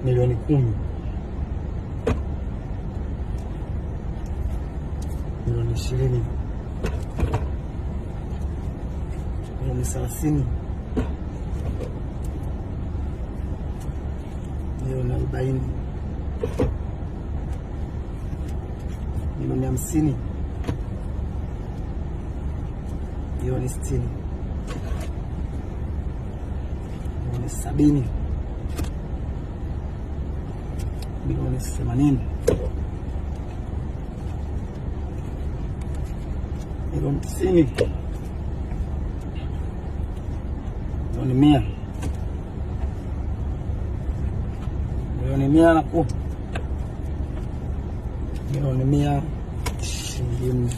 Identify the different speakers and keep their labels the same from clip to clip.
Speaker 1: Milioni 10. Milioni 20. Milioni 30. Milioni 40. Milioni 50. Milioni 60. Milioni 70. Milioni 80. Milioni 90. Milioni 100. Milioni 110. Milioni 120.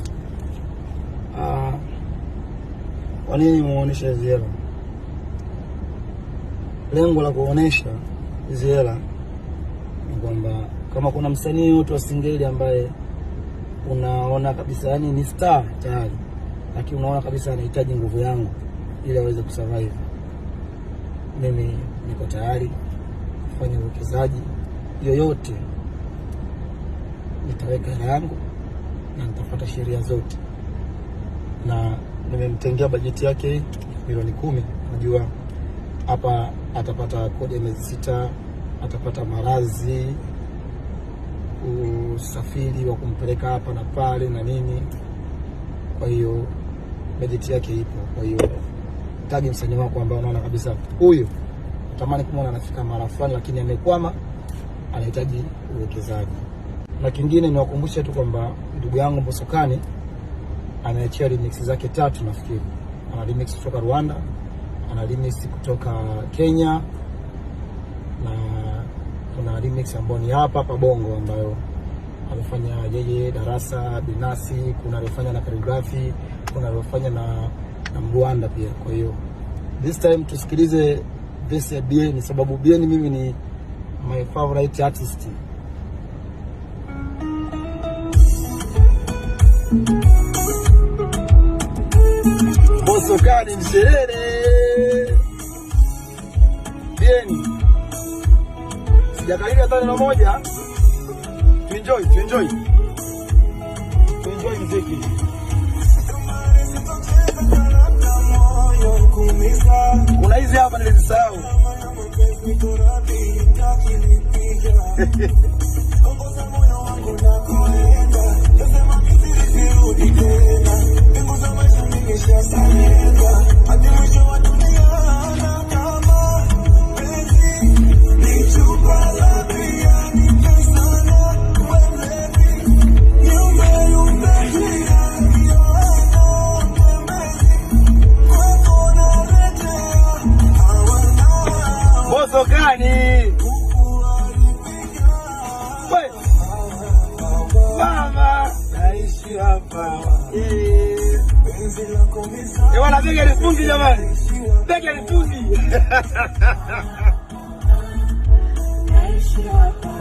Speaker 1: Kwa nini muonesha hizi hela? Lengo la kuonesha hizi hela ni kwamba kama kuna msanii yote wa Singeli ambaye unaona kabisa yani ni star tayari, lakini unaona kabisa anahitaji nguvu yangu ili aweze kusurvive, mimi niko tayari kufanya uwekezaji yoyote. Nitaweka hela yangu na nitafuata sheria zote, na nimemtengea bajeti yake milioni 10. Najua hapa atapata kodi ya miezi 6, atapata marazi, usafiri wa kumpeleka hapa na pale na nini. Kwa hiyo bajeti yake ipo. Kwa hiyo tagi msanii wako ambao unaona kabisa huyu natamani kumuona anafika mara fulani, lakini amekwama, anahitaji uwekezaji. Na kingine niwakumbushe tu kwamba ndugu yangu Mbosokani anaachia remix zake 3 nafikiri. Ana remix kutoka Rwanda, ana remix kutoka Kenya, na kuna remix ambayo ni hapa Bongo ambayo amefanya yeye Darasa binafsi, kuna alifanya na Choreography, kuna alifanya na Rwanda pia. Kwa hiyo this time tusikilize verse ya Bien, sababu Bien mimi ni my favorite artist. Mbosokani msherere Bien, sijakalili hata neno moja. Enjoy mziki. Kuna hizi hapa nilizisahau. Mbosokani mama naishi hapa. Wana bega lifungi jamani, bega lifungi. Naishi hapa.